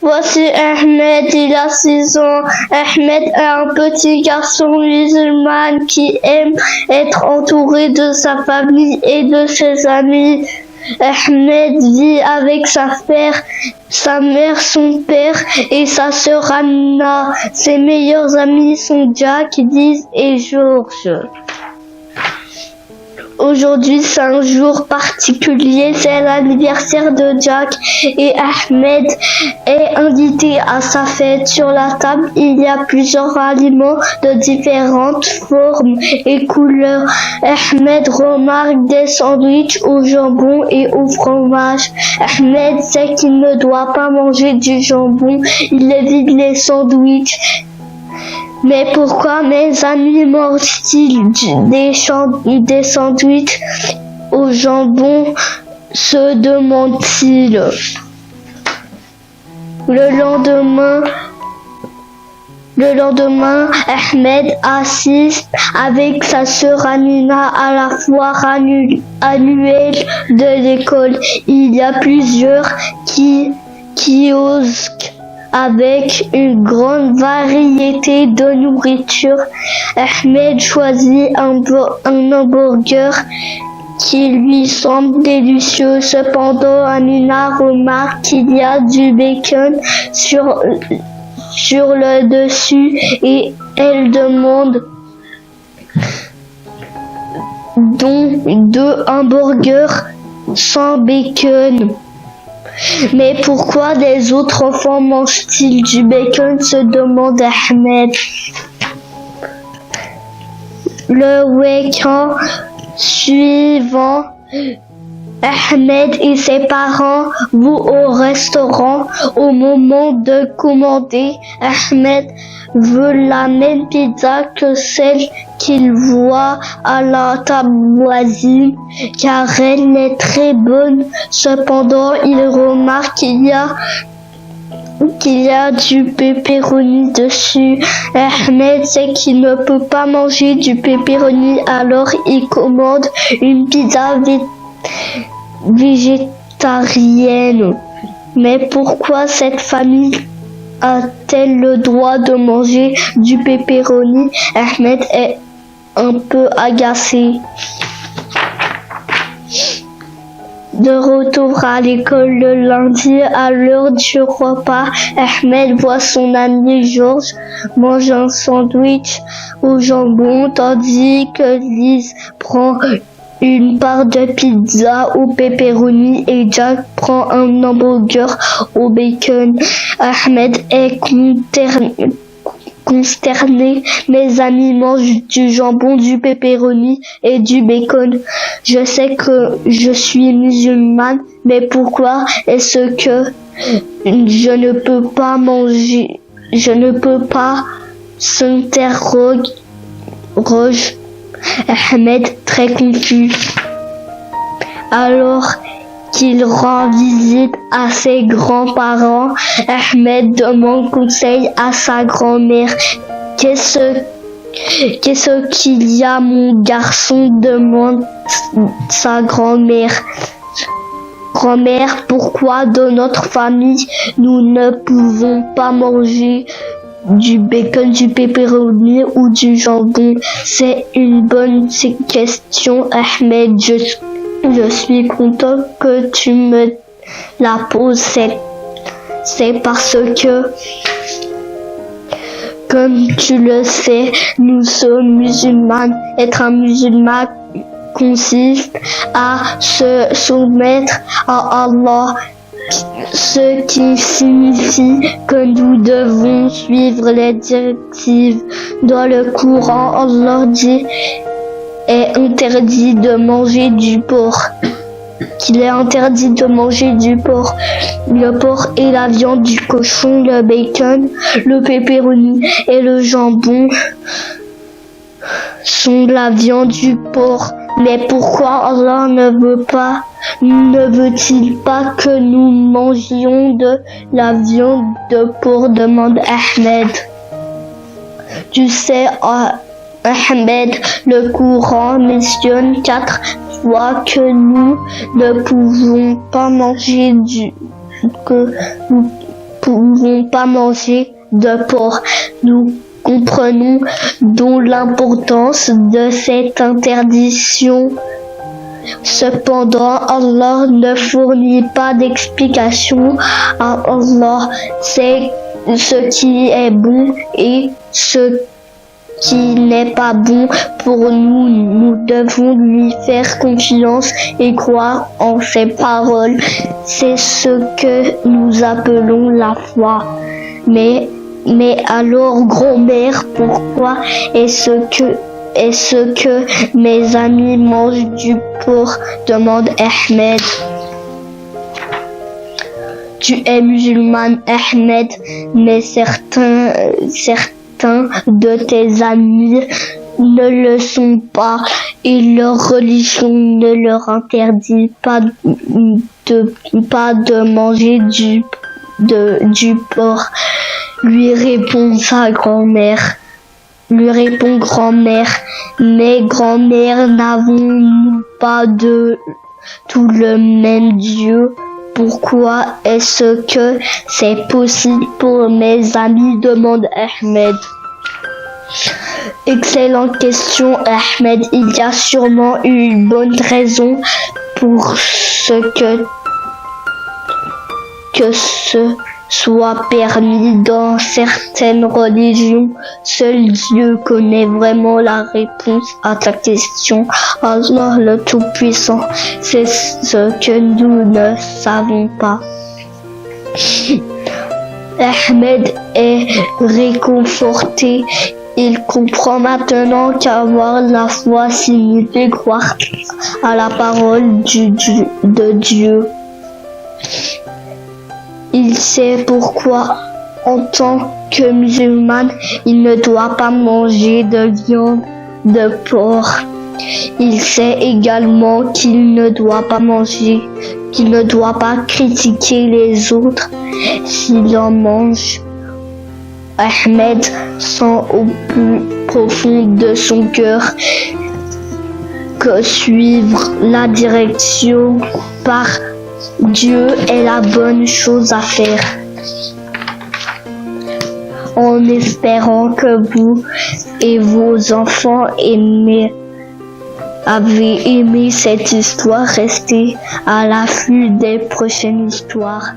Voici Ahmed, il a 6 ans. Ahmed est un petit garçon musulman qui aime être entouré de sa famille et de ses amis. Ahmed vit avec sa mère, son père et sa sœur Anna. Ses meilleurs amis sont Jack, Liz et George. Aujourd'hui, c'est un jour particulier, c'est l'anniversaire de Jack et Ahmed est invité à sa fête. Sur la table, il y a plusieurs aliments de différentes formes et couleurs. Ahmed remarque des sandwichs au jambon et au fromage. Ahmed sait qu'il ne doit pas manger du jambon, il évite les sandwichs. Mais pourquoi mes amis mangent-ils des sandwichs au jambon, se demande-t-il. Le lendemain, Ahmed assiste avec sa sœur Amina à la foire annuelle de l'école. Il y a plusieurs kiosques avec une grande variété de nourriture. Ahmed choisit un hamburger qui lui semble délicieux. Cependant, Amina remarque qu'il y a du bacon sur le dessus et elle demande donc 2 hamburgers sans bacon. Mais pourquoi des autres enfants mangent-ils du bacon, se demande Ahmed. Le week-end suivant, Ahmed et ses parents vont au restaurant. Au moment de commander, Ahmed veut la même pizza que celle qu'il voit à la table voisine, car elle est très bonne. Cependant, il remarque qu'il y a du pepperoni dessus. Ahmed sait qu'il ne peut pas manger du pepperoni, alors il commande une pizza végétarienne. Mais pourquoi cette famille a-t-elle le droit de manger du pepperoni? Ahmed est un peu agacé. De retour à l'école le lundi, à l'heure du repas, Ahmed voit son ami George manger un sandwich au jambon, tandis que Liz prend une part de pizza au pepperoni et Jack prend un hamburger au bacon. Ahmed est consterné. Mes amis mangent du jambon, du pepperoni et du bacon. Je sais que je suis musulmane, mais pourquoi est-ce que je ne peux pas manger? Je ne peux pas, s'interroge Ahmed, très confus. Alors qu'il rend visite à ses grands-parents, Ahmed demande conseil à sa grand-mère. Qu'est-ce qu'il y a, mon garçon? Demande sa grand-mère. Grand-mère, pourquoi dans notre famille nous ne pouvons pas manger du bacon, du pepperoni ou du jambon? C'est une bonne question, Ahmed. Je suis content que tu me la poses. C'est parce que, comme tu le sais, nous sommes musulmans. Être un musulman consiste à se soumettre à Allah, ce qui signifie que nous devons suivre les directives. Dans le Coran, Allah dit est interdit de manger du porc. Qu'il est interdit de manger du porc. Le porc et la viande du cochon, le bacon, le pepperoni et le jambon sont la viande du porc. Mais pourquoi Allah ne veut-il pas que nous mangions de la viande de porc? Demande Ahmed. Tu sais, Ahmed, le Coran mentionne 4 fois que nous ne pouvons pas manger pouvons pas manger de porc. Nous comprenons donc l'importance de cette interdiction. Cependant, Allah ne fournit pas d'explication. Allah sait ce qui est bon et ce qui n'est pas bon pour nous. Nous devons lui faire confiance et croire en ses paroles. C'est ce que nous appelons la foi. Mais alors, grand-mère, pourquoi est-ce que mes amis mangent du porc? Demande Ahmed. Tu es musulmane, Ahmed, mais certains de tes amis ne le sont pas et leur religion ne leur interdit pas de manger du porc. Lui répond grand-mère, mais grand-mère, n'avons-nous pas de tout le même Dieu? Pourquoi est-ce que c'est possible pour mes amis? Demande Ahmed. Excellente question, Ahmed. Il y a sûrement une bonne raison pour ce que ce soit permis dans certaines religions. Seul Dieu connaît vraiment la réponse à ta question. Allah le Tout-Puissant, c'est ce que nous ne savons pas. Ahmed est réconforté. Il comprend maintenant qu'avoir la foi signifie croire à la parole de Dieu. Il sait pourquoi, en tant que musulman, il ne doit pas manger de viande de porc. Il sait également qu'il ne doit pas critiquer les autres s'il en mange. Ahmed sent au plus profond de son cœur que suivre la direction par Dieu est la bonne chose à faire. En espérant que vous et vos enfants avez aimé cette histoire, restez à l'affût des prochaines histoires.